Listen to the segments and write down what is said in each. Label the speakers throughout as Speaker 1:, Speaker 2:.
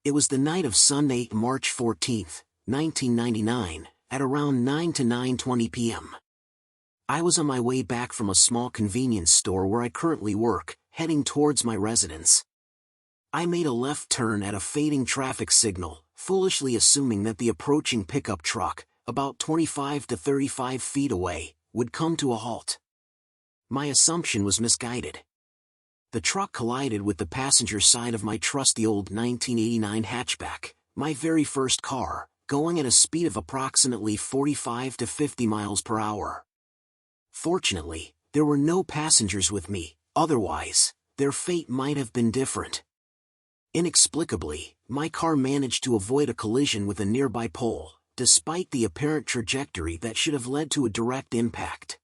Speaker 1: It was the night of Sunday, March 14th, 1999, at around 9 to 9:20 p.m. I was on my way back from a small convenience store where I currently work, heading towards my residence. I made a left turn at a fading traffic signal, foolishly assuming that the approaching pickup truck, about 25 to 35 feet away, would come to a halt. My assumption was misguided. The truck collided with the passenger side of my trusty old 1989 hatchback, my very first car, going at a speed of approximately 45 to 50 miles per hour. Fortunately, there were no passengers with me, otherwise, their fate might have been different. Inexplicably, my car managed to avoid a collision with a nearby pole, despite the apparent trajectory that should have led to a direct impact.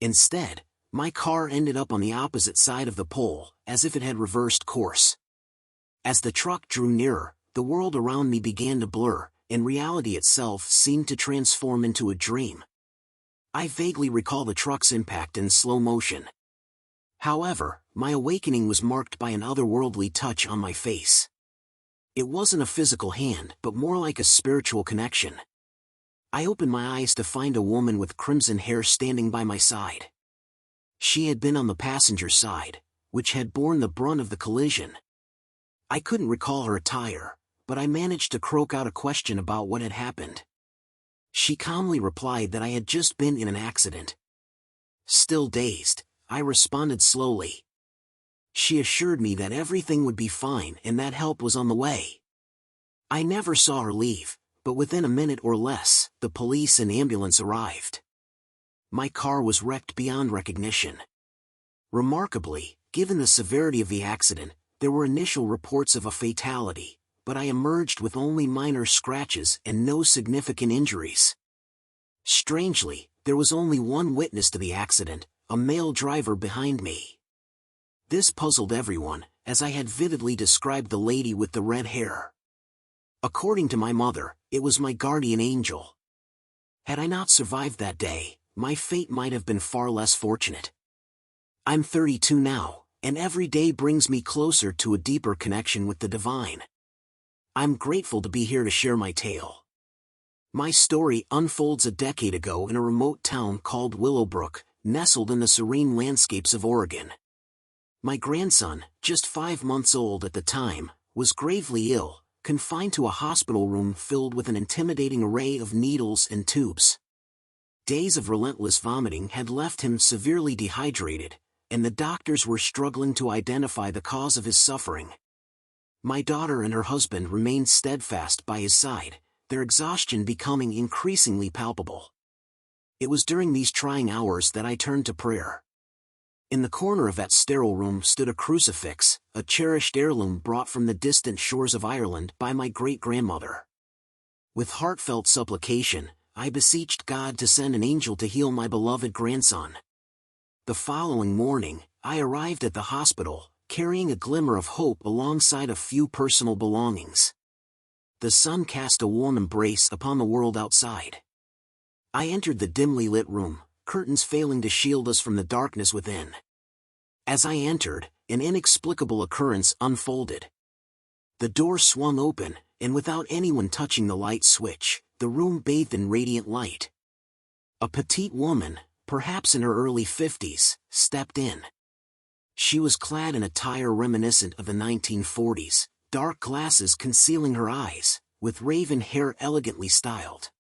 Speaker 1: Instead, my car ended up on the opposite side of the pole, as if it had reversed course. As the truck drew nearer, the world around me began to blur, and reality itself seemed to transform into a dream. I vaguely recall the truck's impact in slow motion. However, my awakening was marked by an otherworldly touch on my face. It wasn't a physical hand, but more like a spiritual connection. I opened my eyes to find a woman with crimson hair standing by my side. She had been on the passenger side, which had borne the brunt of the collision. I couldn't recall her attire, but I managed to croak out a question about what had happened. She calmly replied that I had just been in an accident. Still dazed, I responded slowly. She assured me that everything would be fine and that help was on the way. I never saw her leave, but within a minute or less, the police and ambulance arrived. My car was wrecked beyond recognition. Remarkably, given the severity of the accident, there were initial reports of a fatality, but I emerged with only minor scratches and no significant injuries. Strangely, there was only one witness to the accident, a male driver behind me. This puzzled everyone, as I had vividly described the lady with the red hair. According to my mother, it was my guardian angel. Had I not survived that day, my fate might have been far less fortunate. I'm 32 now, and every day brings me closer to a deeper connection with the divine. I'm grateful to be here to share my tale. My story unfolds a decade ago in a remote town called Willowbrook, nestled in the serene landscapes of Oregon. My grandson, just 5 months old at the time, was gravely ill, confined to a hospital room filled with an intimidating array of needles and tubes. Days of relentless vomiting had left him severely dehydrated, and the doctors were struggling to identify the cause of his suffering. My daughter and her husband remained steadfast by his side, their exhaustion becoming increasingly palpable. It was during these trying hours that I turned to prayer. In the corner of that sterile room stood a crucifix, a cherished heirloom brought from the distant shores of Ireland by my great-grandmother. With heartfelt supplication, I beseeched God to send an angel to heal my beloved grandson. The following morning, I arrived at the hospital, carrying a glimmer of hope alongside a few personal belongings. The sun cast a warm embrace upon the world outside. I entered the dimly lit room, curtains failing to shield us from the darkness within. As I entered, an inexplicable occurrence unfolded. The door swung open, and without anyone touching the light switch, the room bathed in radiant light. A petite woman, perhaps in her early 50s, stepped in. She was clad in attire reminiscent of the 1940s, dark glasses concealing her eyes, with raven hair elegantly styled.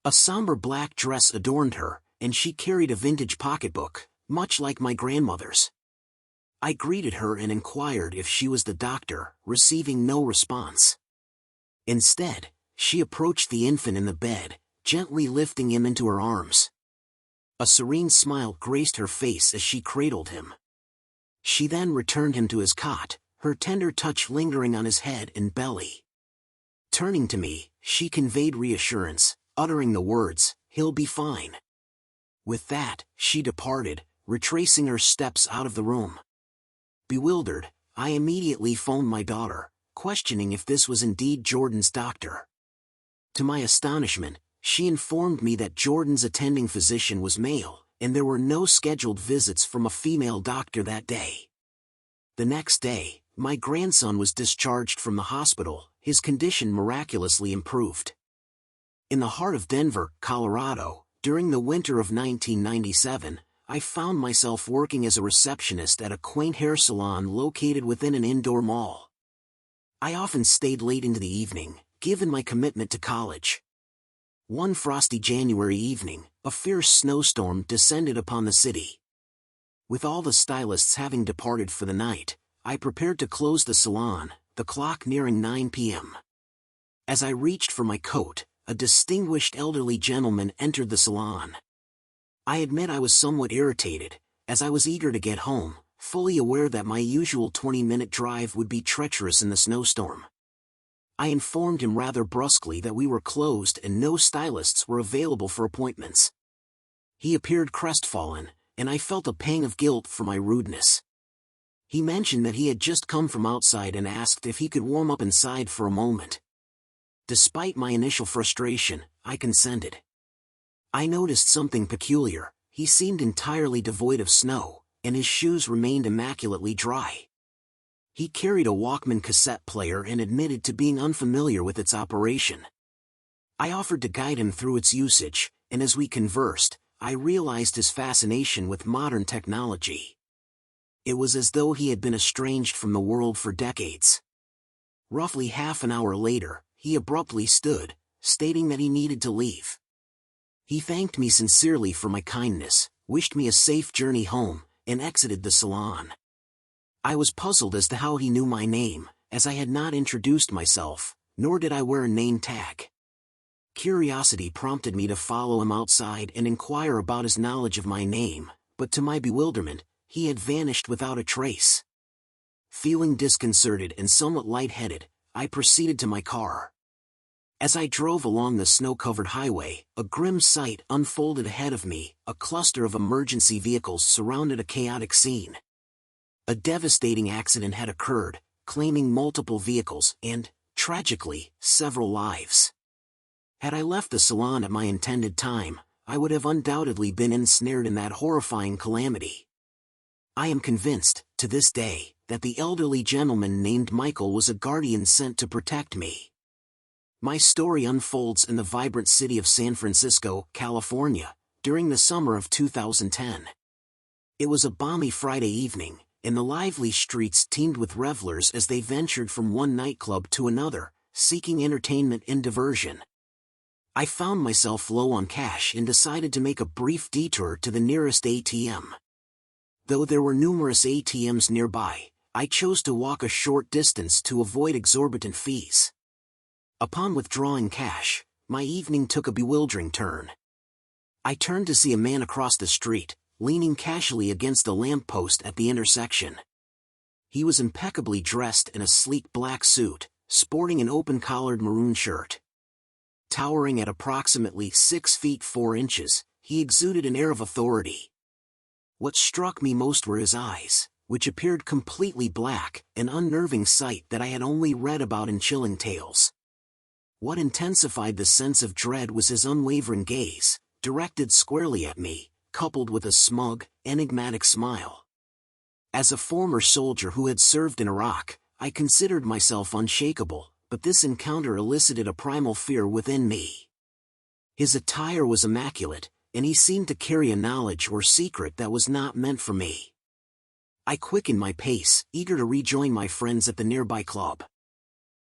Speaker 1: A somber black dress adorned her, and she carried a vintage pocketbook, much like my grandmother's. I greeted her and inquired if she was the doctor, receiving no response. Instead, she approached the infant in the bed, gently lifting him into her arms. A serene smile graced her face as she cradled him. She then returned him to his cot, her tender touch lingering on his head and belly. Turning to me, she conveyed reassurance, uttering the words, "He'll be fine." With that, she departed, retracing her steps out of the room. Bewildered, I immediately phoned my daughter, questioning if this was indeed Jordan's doctor. To my astonishment, she informed me that Jordan's attending physician was male, and there were no scheduled visits from a female doctor that day. The next day, My grandson was discharged from the hospital, his condition miraculously improved. In the heart of Denver, Colorado, during the winter of 1997, I found myself working as a receptionist at a quaint hair salon located within an indoor mall. I often stayed late into the evening, given my commitment to college. One frosty January evening, a fierce snowstorm descended upon the city. With all the stylists having departed for the night, I prepared to close the salon, the clock nearing 9 p.m. As I reached for my coat, a distinguished elderly gentleman entered the salon. I admit I was somewhat irritated, as I was eager to get home, fully aware that my usual 20-minute drive would be treacherous in the snowstorm. I informed him rather brusquely that we were closed and no stylists were available for appointments. He appeared crestfallen, and I felt a pang of guilt for my rudeness. He mentioned that he had just come from outside and asked if he could warm up inside for a moment. Despite my initial frustration, I consented. I noticed something peculiar. He seemed entirely devoid of snow, and his shoes remained immaculately dry. He carried a Walkman cassette player and admitted to being unfamiliar with its operation. I offered to guide him through its usage, and as we conversed, I realized his fascination with modern technology. It was as though he had been estranged from the world for decades. Roughly half an hour later, he abruptly stood, stating that he needed to leave. He thanked me sincerely for my kindness, wished me a safe journey home, and exited the salon. I was puzzled as to how he knew my name, as I had not introduced myself, nor did I wear a name tag. Curiosity prompted me to follow him outside and inquire about his knowledge of my name, but to my bewilderment, he had vanished without a trace. Feeling disconcerted and somewhat lightheaded, I proceeded to my car. As I drove along the snow-covered highway, a grim sight unfolded ahead of me. A cluster of emergency vehicles surrounded a chaotic scene. A devastating accident had occurred, claiming multiple vehicles and, tragically, several lives. Had I left the salon at my intended time, I would have undoubtedly been ensnared in that horrifying calamity. I am convinced, to this day, that the elderly gentleman named Michael was a guardian sent to protect me. My story unfolds in the vibrant city of San Francisco, California, during the summer of 2010. It was a balmy Friday evening, and the lively streets teemed with revelers as they ventured from one nightclub to another, seeking entertainment and diversion. I found myself low on cash and decided to make a brief detour to the nearest ATM. Though there were numerous ATMs nearby, I chose to walk a short distance to avoid exorbitant fees. Upon withdrawing cash, my evening took a bewildering turn. I turned to see a man across the street, leaning casually against a lamppost at the intersection. He was impeccably dressed in a sleek black suit, sporting an open-collared maroon shirt. Towering at approximately 6 feet 4 inches, he exuded an air of authority. What struck me most were his eyes, which appeared completely black, an unnerving sight that I had only read about in chilling tales. What intensified the sense of dread was his unwavering gaze, directed squarely at me, coupled with a smug, enigmatic smile. As a former soldier who had served in Iraq, I considered myself unshakable, but this encounter elicited a primal fear within me. His attire was immaculate, and he seemed to carry a knowledge or secret that was not meant for me. I quickened my pace, eager to rejoin my friends at the nearby club.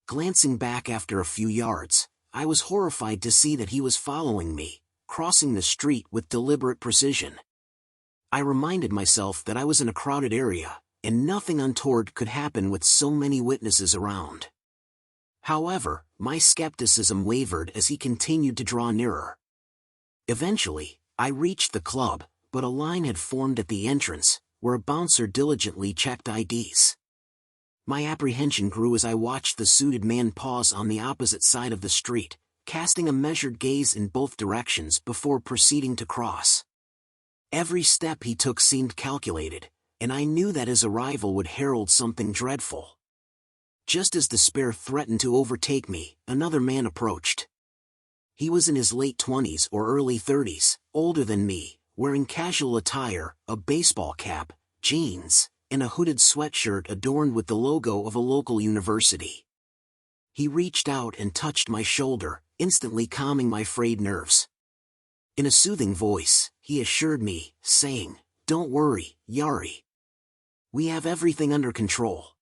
Speaker 1: Glancing back after a few yards, I was horrified to see that he was following me, crossing the street with deliberate precision. I reminded myself that I was in a crowded area, and nothing untoward could happen with so many witnesses around. However, my skepticism wavered as he continued to draw nearer. Eventually, I reached the club, but a line had formed at the entrance, where a bouncer diligently checked IDs. My apprehension grew as I watched the suited man pause on the opposite side of the street, casting a measured gaze in both directions before proceeding to cross. Every step he took seemed calculated, and I knew that his arrival would herald something dreadful. Just as despair threatened to overtake me, another man approached. He was in his late 20s or early 30s, older than me, wearing casual attire, a baseball cap, jeans, in a hooded sweatshirt adorned with the logo of a local university. He reached out and touched my shoulder, instantly calming my frayed nerves. In a soothing voice, he assured me, saying, "Don't worry, Yari. We have everything under control."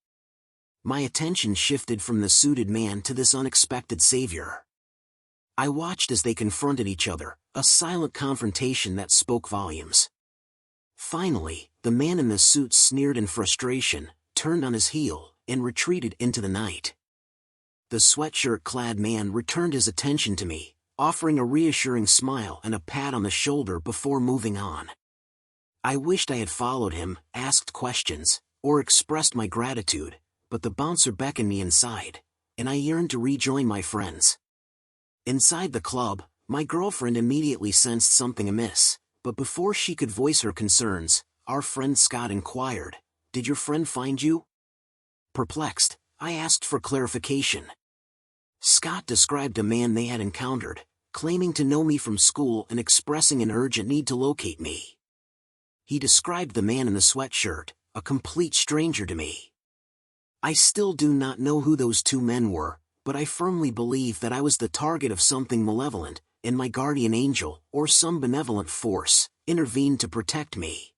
Speaker 1: My attention shifted from the suited man to this unexpected savior. I watched as they confronted each other, a silent confrontation that spoke volumes. Finally, the man in the suit sneered in frustration, turned on his heel, and retreated into the night. The sweatshirt-clad man returned his attention to me, offering a reassuring smile and a pat on the shoulder before moving on. I wished I had followed him, asked questions, or expressed my gratitude, but the bouncer beckoned me inside, and I yearned to rejoin my friends. Inside the club, my girlfriend immediately sensed something amiss, but before she could voice her concerns, our friend Scott inquired, "Did your friend find you?" Perplexed, I asked for clarification. Scott described a man they had encountered, claiming to know me from school and expressing an urgent need to locate me. He described the man in the sweatshirt, a complete stranger to me. I still do not know who those two men were, but I firmly believe that I was the target of something malevolent, and my guardian angel, or some benevolent force, intervened to protect me.